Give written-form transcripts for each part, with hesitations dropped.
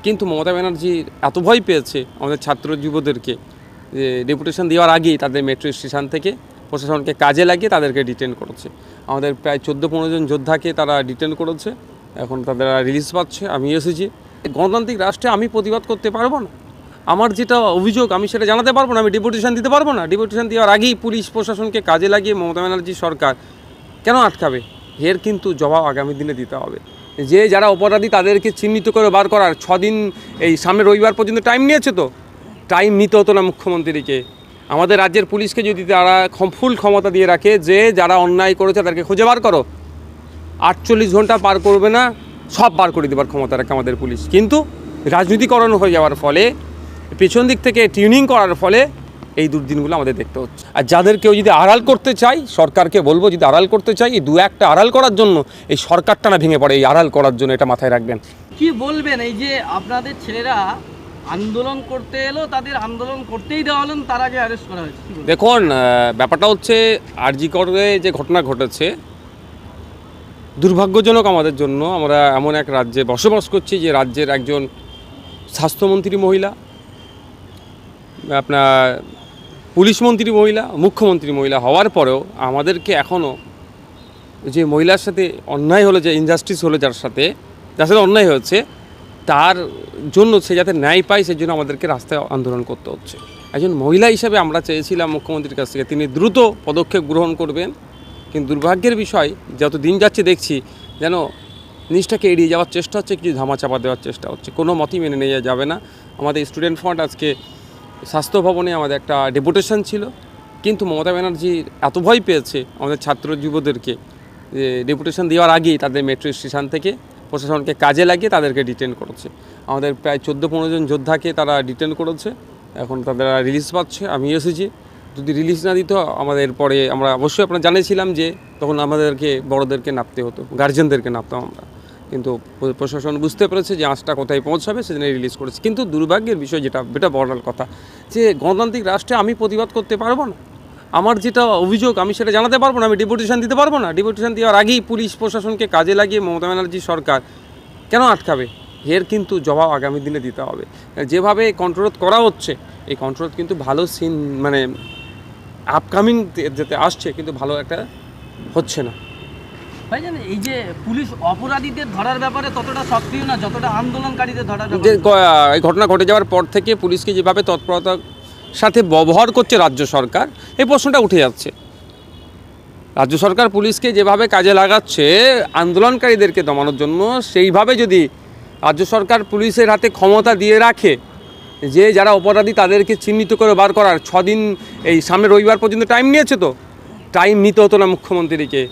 কিন্তু মমতা ব্যানার্জি এত ভয় পেয়েছে আমাদের ছাত্র যুবদেরকে যে ডেপুটেশন দেওয়ার আগেই তাদের মেট্রো স্টেশন থেকে প্রশাসনকে কাজে লাগিয়ে তাদেরকে ডিটেন করেছে। আমাদের প্রায় 14-15 জন যোদ্ধাকে তারা ডিটেন করেছে, এখন তাদের রিলিজ পাচ্ছে। আমি এসেছি, গণতান্ত্রিক রাষ্ট্রে আমি প্রতিবাদ করতে পারবো না, আমার যেটা অভিযোগ আমি সেটা জানাতে পারবো না, আমি ডেপুটেশন দিতে পারবো না। ডেপুটেশন দেওয়ার আগেই পুলিশ প্রশাসনকে কাজে লাগিয়ে মমতা ব্যানার্জি সরকার কেন আটকাবে? এর কিন্তু জবাব আগামী দিনে দিতে হবে। যে যারা অপরাধী তাদেরকে চিহ্নিত করে বার করার 6 দিন এই সামনে রবিবার পর্যন্ত টাইম নিয়েছে, তো টাইম নিতে হতো না মুখ্যমন্ত্রীকে। আমাদের রাজ্যের পুলিশকে যদি তারা ফুল ক্ষমতা দিয়ে রাখে যে যারা অন্যায় করেছে তাদেরকে খুঁজে বার করো, 48 ঘন্টা পার করবে না, সব বার করে দেবার ক্ষমতা রাখে আমাদের পুলিশ। কিন্তু রাজনীতিকরণ হয়ে যাওয়ার ফলে, পেছন দিক থেকে টিউনিং করার ফলে এই দুর্দিনগুলো আমাদের দেখতে হচ্ছে। আর যাদের কেউ যদি আড়াল করতে চাই, সরকারকে বলবো যদি আড়াল করতে চাই, এই 2-1টা আড়াল করার জন্য এই সরকারটা না ভেঙে পড়ে, এই আড়াল করার জন্য, এটা মাথায় রাখবেন। কি বলবেন এই যে আপনাদের ছেলেরা আন্দোলন করতে এলো, তাদের আন্দোলন করতেই দেওয়া হলো, তার আগে অ্যারেস্ট করা হয়েছে? দেখুন, ব্যাপারটা হচ্ছে আরজি করে যে ঘটনা ঘটেছে দুর্ভাগ্যজনক আমাদের জন্য। আমরা এমন এক রাজ্যে বসবাস করছি যে রাজ্যের একজন স্বাস্থ্যমন্ত্রী মহিলা, আপনার পুলিশ মন্ত্রী মহিলা, মুখ্যমন্ত্রী মহিলা হওয়ার পরেও আমাদেরকে এখনও যে মহিলার সাথে অন্যায় হলো, যে ইনজাস্টিস হলো, যার সাথে অন্যায় হয়েছে, তার জন্য সে যাতে ন্যায় পায় সেই জন্য আমাদেরকে রাস্তায় আন্দোলন করতে হচ্ছে। একজন মহিলা হিসেবে আমরা চেয়েছিলাম মুখ্যমন্ত্রীর কাছ থেকে তিনি দ্রুত পদক্ষেপ গ্রহণ করবেন, কিন্তু দুর্ভাগ্যের বিষয় যত দিন যাচ্ছে দেখছি যেন জিনিসটাকে এড়িয়ে যাওয়ার চেষ্টা হচ্ছে, কিছু ধামাচাপা দেওয়ার চেষ্টা হচ্ছে, কোনো মতেই মেনে নেওয়া যাবে না। আমাদের স্টুডেন্ট ফ্রন্ট আজকে স্বাস্থ্য ভবনে আমাদের একটা ডেপুটেশন ছিল, কিন্তু মমতা ব্যানার্জি এত ভয় পেয়েছে আমাদের ছাত্র যুবদেরকে যে ডেপুটেশন দেওয়ার আগেই তাদের মেট্রো স্টেশন থেকে প্রশাসনকে কাজে লাগিয়ে তাদেরকে ডিটেন করেছে। আমাদের প্রায় 14-15 জন যোদ্ধাকে তারা ডিটেন করেছে, এখন তাদের রিলিজ পাচ্ছে। আমি এসেছি, যদি রিলিজ না দিত আমাদের পরে আমরা অবশ্যই আপনারা জানিয়েছিলাম যে তখন আমাদেরকে বড়োদেরকে নাপতে হতো, গার্জেনদেরকে নাপতাম আমরা, কিন্তু প্রশাসন বুঝতে পেরেছে যে আঁচটা কোথায় পৌঁছাবে, সেজন্য রিলিজ করেছে। কিন্তু দুর্ভাগ্যের বিষয় যেটা বড় কথা, যে গণতান্ত্রিক রাষ্ট্রে আমি প্রতিবাদ করতে পারবো না, আমার যেটা অভিযোগ আমি সেটা জানাতে পারবো না, আমি ডেপুটেশন দিতে পারবো না। ডেপুটেশন দেওয়ার আগেই পুলিশ প্রশাসনকে কাজে লাগিয়ে মমতা ব্যানার্জি সরকার কেন আটকাবে? এর কিন্তু জবাব আগামী দিনে দিতে হবে। যেভাবে কন্ট্রোল করা হচ্ছে, এই কন্ট্রোল কিন্তু ভালো সিন মানে আপকামিং যেতে আসছে, কিন্তু ভালো একটা হচ্ছে না। ভাইজান, এই যে পুলিশ অপরাধীদের ধরার ব্যাপারে ততটা সক্রিয় না যতটা আন্দোলনকারীদের ধরার যে ব্যাপারে। এই ঘটনা ঘটে যাওয়ার পর থেকে পুলিশকে যেভাবে তৎপরতার সাথে ব্যবহার করছে রাজ্য সরকার, এই প্রশ্নটা উঠে যাচ্ছে। রাজ্য সরকার পুলিশকে যেভাবে কাজে লাগাচ্ছে আন্দোলনকারীদেরকে দমানোর জন্য, সেইভাবে যদি রাজ্য সরকার পুলিশের হাতে ক্ষমতা দিয়ে রাখে যে যারা অপরাধী তাদেরকে চিহ্নিত করে বার করার 6 দিন এই সামনে রবিবার পর্যন্ত টাইম নিয়েছে, তো টাইম নিতে হতো না মুখ্যমন্ত্রীকে।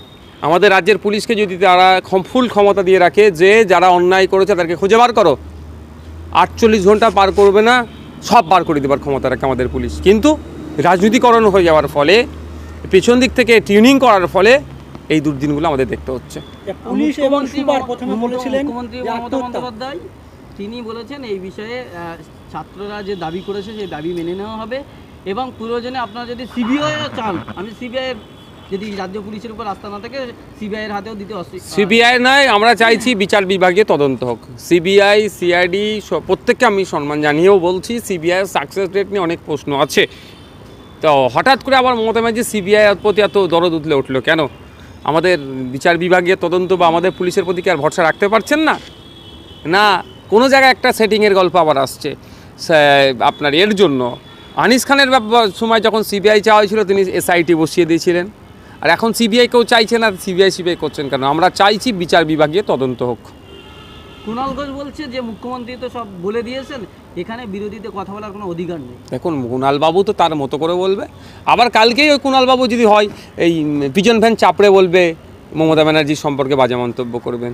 আমাদের রাজ্যের পুলিশকে যদি তারা ফুল ক্ষমতা দিয়ে রাখে যে যারা অন্যায় করেছে তাদেরকে খুঁজে বার করো, 48 ঘন্টা পার করবে না, সব বার করে দেবার ক্ষমতা রাখে আমাদের পুলিশ। কিন্তু রাজনীতিকরণ হয়ে যাওয়ার ফলে, পেছন দিক থেকে টিউনিং করার ফলে এই দুর্দিনগুলো আমাদের দেখতে হচ্ছে। পুলিশ এবং সুপার প্রথমে বলেছিলেন মুখ্যমন্ত্রী মমতা বন্দ্যোপাধ্যায় তিনি বলেছেন এই বিষয়ে ছাত্ররা যে দাবি করেছে সেই দাবি মেনে নেওয়া হবে, এবং প্রয়োজনে আপনারা যদি সিবিআইও চান, আমি সিবিআই যদি রাজ্য পুলিশের উপর আস্থা না থাকে সিবিআইয়ের হাতেও দিতে সিবিআই নয়, আমরা চাইছি বিচার বিভাগে তদন্ত হোক। সিবিআই, সিআইডি প্রত্যেককে আমি সম্মান জানিয়েও বলছি, সিবিআইয়ের সাকসেস রেট নিয়ে অনেক প্রশ্ন আছে। তো হঠাৎ করে আবার মমতা ব্যানার্জি সিবিআইয়ের প্রতি এত দরদ উঠলে উঠলো কেন? আমাদের বিচার বিভাগীয় তদন্ত বা আমাদের পুলিশের প্রতি কি আর ভরসা রাখতে পারছেন না? না, কোনো জায়গায় একটা সেটিংয়ের গল্প আবার আসছে আপনার এর জন্য। আনিস খানের সময় যখন সিবিআই চাওয়া হয়েছিল তিনি এসআইটি বসিয়ে দিয়েছিলেন, আর এখন সিবিআই কেউ চাইছে না, সিবিআই করছেন কেন? আমরা চাইছি বিচার বিভাগীয় তদন্ত হোক। কুণাল ঘোষ বলছে যে মুখ্যমন্ত্রী তো সব বলে দিয়েছেন, এখানে বিরোধীতে কথা বলার কোনো অধিকার নেই। দেখুন, কুণালবাবু তো তার মতো করে বলবে, আবার কালকেই ওই কুণালবাবু যদি হয় এই পিজন ভ্যান চাপড়ে বলবে মমতা ব্যানার্জি সম্পর্কে বাজে মন্তব্য করবেন।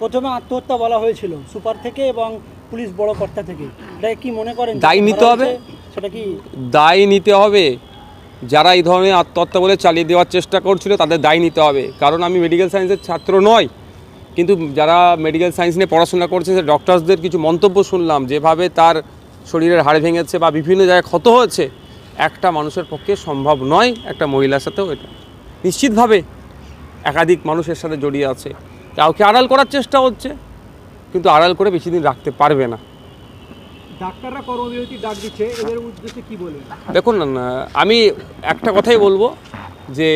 প্রথমে আত্মহত্যা বলা হয়েছিল সুপার থেকে এবং পুলিশ বড় কর্তা থেকে, এটা কি মনে করেন দায় নিতে হবে? সেটা কি দায় নিতে হবে? যারা এই ধরনের আত্মহত্যা বলে চালিয়ে দেওয়ার চেষ্টা করছিল তাদের দায় নিতে হবে। কারণ আমি মেডিকেল সায়েন্সের ছাত্র নয়, কিন্তু যারা মেডিকেল সায়েন্স নিয়ে পড়াশোনা করছে সে ডক্টরসদের কিছু মন্তব্য শুনলাম, যেভাবে তার শরীরের হাড় ভেঙেছে বা বিভিন্ন জায়গায় ক্ষত হয়েছে, একটা মানুষের পক্ষে সম্ভব নয়। একটা মহিলার সাথেও এটা নিশ্চিতভাবে একাধিক মানুষের সাথে জড়িয়ে আছে। কাউকে আড়াল করার চেষ্টা হচ্ছে, কিন্তু আড়াল করে বেশি দিন রাখতে পারবে না। ডাক্তাররা কর্মবিরতির ডাক দিচ্ছে, এদের উদ্দেশ্যে কি বলবেন? দেখুন না, আমি একটা কথাই বলবো যে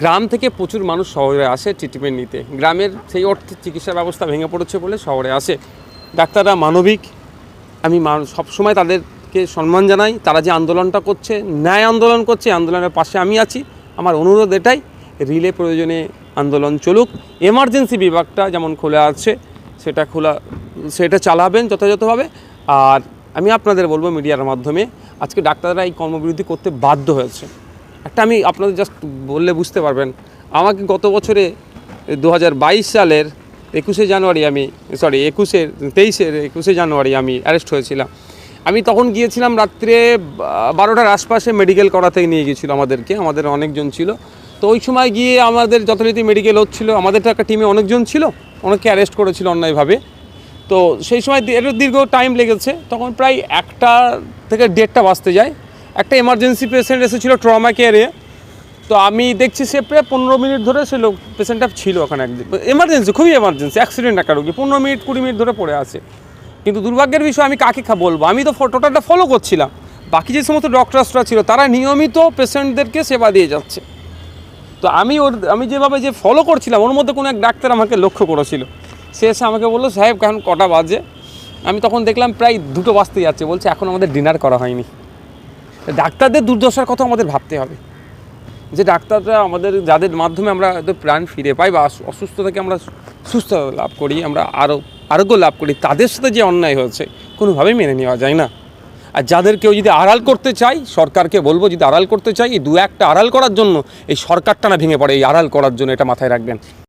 গ্রাম থেকে প্রচুর মানুষ শহরে আসে ট্রিটমেন্ট নিতে, গ্রামের সেই অর্থে চিকিৎসা ব্যবস্থা ভেঙে পড়েছে বলে শহরে আসে। ডাক্তাররা মানবিক, আমি সবসময় তাদেরকে সম্মান জানাই। তারা যে আন্দোলনটা করছে, ন্যায় আন্দোলন করছে, আন্দোলনের পাশে আমি আছি। আমার অনুরোধ এটাই, রিলে প্রয়োজনে আন্দোলন চলুক, এমার্জেন্সি বিভাগটা যেমন খোলা আছে সেটা চালাবেন যথাযথভাবে। আর আমি আপনাদের বলবো মিডিয়ার মাধ্যমে, আজকে ডাক্তাররা এই কর্মবিরতি করতে বাধ্য হয়েছে। আমি আপনাদের জাস্ট বললে বুঝতে পারবেন, আমাকে গত বছরে 2022 সালের 21শে জানুয়ারি আমি অ্যারেস্ট হয়েছিলাম। আমি তখন গিয়েছিলাম রাত্রে 12টার আশপাশে, মেডিকেল করাতে নিয়ে গিয়েছিল আমাদের অনেকজন ছিল। তো ওই সময় গিয়ে আমাদের যথারীতি মেডিকেল হচ্ছিল, আমাদের তো একটা টিমে অনেকজন ছিল, অনেককে অ্যারেস্ট করেছিল অন্যায়ভাবে। তো সেই সময় এর দীর্ঘ টাইম লেগেছে, তখন প্রায় 1টা থেকে 1:30টা বাজতে যায়। একটা এমার্জেন্সি পেশেন্ট এসেছিলো ট্রমা কেয়ারে, তো আমি দেখছি সে প্রায় 15 মিনিট ধরে সে পেশেন্টটা ছিল ওখানে, একদিন খুবই এমার্জেন্সি অ্যাক্সিডেন্ট একটা রোগী, 15 মিনিট 20 মিনিট ধরে পড়ে আছে। কিন্তু দুর্ভাগ্যের বিষয়, আমি কাকে বলবো, আমি তো টোটালটা ফলো করছিলাম, বাকি যে সমস্ত ডক্টরসরা ছিল তারা নিয়মিত পেশেন্টদেরকে সেবা দিয়ে যাচ্ছে। তো আমি যেভাবে ফলো করছিলাম, ওর মধ্যে কোনো এক ডাক্তার আমাকে লক্ষ্য করেছিল। সে এসে আমাকে বললো, সাহেব এখন কটা বাজে? আমি তখন দেখলাম প্রায় 2টো বাজতে যাচ্ছে। বলছে এখন আমাদের ডিনার করা হয়নি। ডাক্তারদের দুর্দশার কথা আমাদের ভাবতে হবে, যে ডাক্তাররা যাদের মাধ্যমে আমরা প্রাণ ফিরে পাই বা অসুস্থ থেকে আমরা সুস্থ লাভ করি, আমরা আরোগ্য লাভ করি, তাদের সাথে যে অন্যায় হয়েছে কোনোভাবেই মেনে নেওয়া যায় না। আর যাদের কেউ যদি আড়াল করতে চাই, সরকারকে বলবো, যদি আড়াল করতে চাই, এই 2-1টা আড়াল করার জন্য এই সরকারটা না ভেঙে পড়ে, এই আড়াল করার জন্য, এটা মাথায় রাখবেন।